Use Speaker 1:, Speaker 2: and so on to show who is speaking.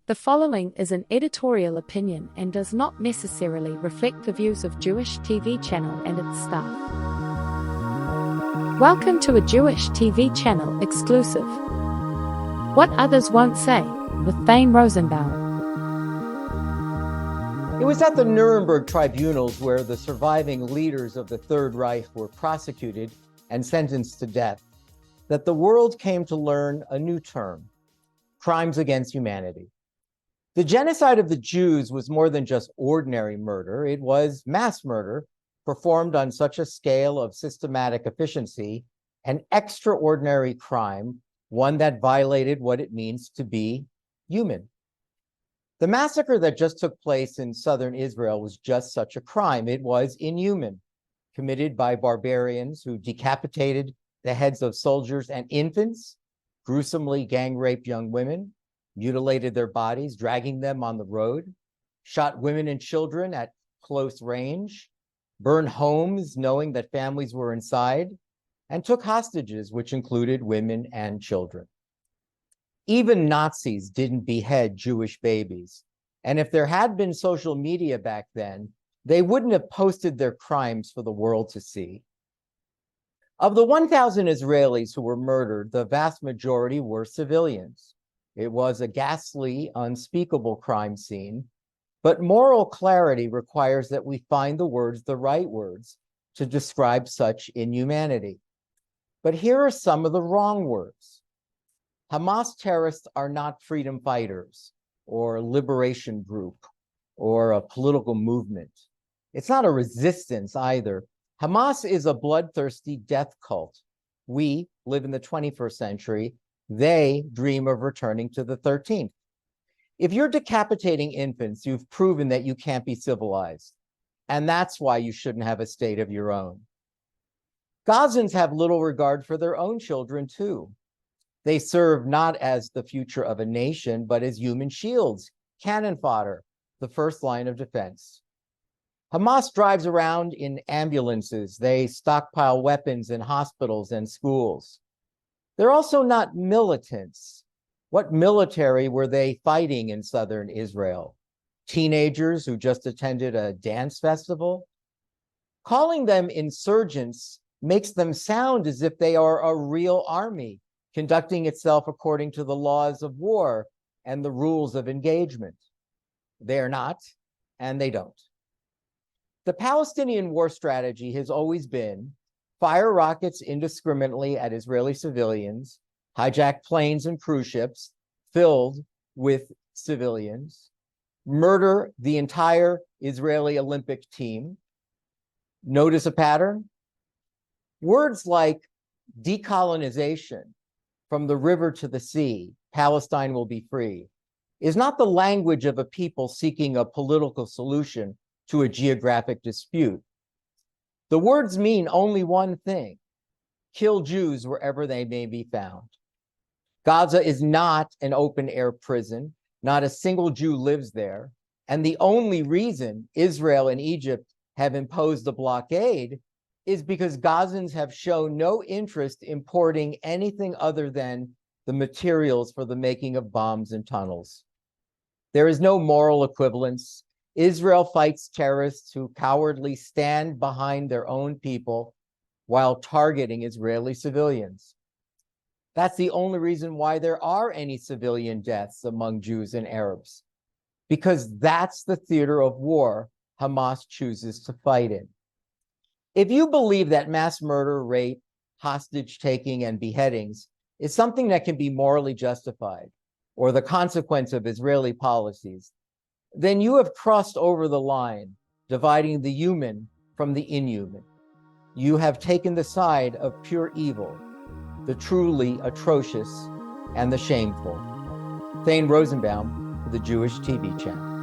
Speaker 1: The following is an editorial opinion and does not necessarily reflect the views of Jewish TV channel and its staff. Welcome to a Jewish TV channel exclusive. What Others Won't Say with Thane Rosenbaum.
Speaker 2: It was at the Nuremberg tribunals where the surviving leaders of the Third Reich were prosecuted and sentenced to death that the world came to learn a new term: crimes against humanity. The genocide of the Jews was more than just ordinary murder. It was mass murder performed on such a scale of systematic efficiency, an extraordinary crime, one that violated what it means to be human. The massacre that just took place in southern Israel was just such a crime. It was inhuman, committed by barbarians who decapitated the heads of soldiers and infants, gruesomely gang raped young women, mutilated their bodies, dragging them on the road, shot women and children at close range, burned homes knowing that families were inside, and took hostages, which included women and children. Even Nazis didn't behead Jewish babies. And if there had been social media back then, they wouldn't have posted their crimes for the world to see. Of the 1,000 Israelis who were murdered, the vast majority were civilians. It was a ghastly, unspeakable crime scene, but moral clarity requires that we find the right words, to describe such inhumanity. But here are some of the wrong words. Hamas terrorists are not freedom fighters or a liberation group or a political movement. It's not a resistance either. Hamas is a bloodthirsty death cult. We live in the 21st century. They dream of returning to the 13th. If you're decapitating infants, you've proven that you can't be civilized. And that's why you shouldn't have a state of your own. Gazans have little regard for their own children, too. They serve not as the future of a nation, but as human shields, cannon fodder, the first line of defense. Hamas drives around in ambulances. They stockpile weapons in hospitals and schools. They're also not militants. What military were they fighting in southern Israel? Teenagers who just attended a dance festival? Calling them insurgents makes them sound as if they are a real army, conducting itself according to the laws of war and the rules of engagement. They are not, and they don't. The Palestinian war strategy has always been fire rockets indiscriminately at Israeli civilians, hijack planes and cruise ships filled with civilians, murder the entire Israeli Olympic team. Notice a pattern? Words like decolonization, from the river to the sea, Palestine will be free, is not the language of a people seeking a political solution to a geographic dispute. The words mean only one thing: kill Jews wherever they may be found. Gaza is not an open-air prison. Not a single Jew lives there. And the only reason Israel and Egypt have imposed a blockade is because Gazans have shown no interest importing anything other than the materials for the making of bombs and tunnels. There is no moral equivalence. Israel fights terrorists who cowardly stand behind their own people while targeting Israeli civilians. That's the only reason why there are any civilian deaths among Jews and Arabs, because that's the theater of war Hamas chooses to fight in. If you believe that mass murder, rape, hostage taking, and beheadings is something that can be morally justified, or the consequence of Israeli policies, then you have crossed over the line, dividing the human from the inhuman. You have taken the side of pure evil, the truly atrocious and the shameful. Thane Rosenbaum for the Jewish TV channel.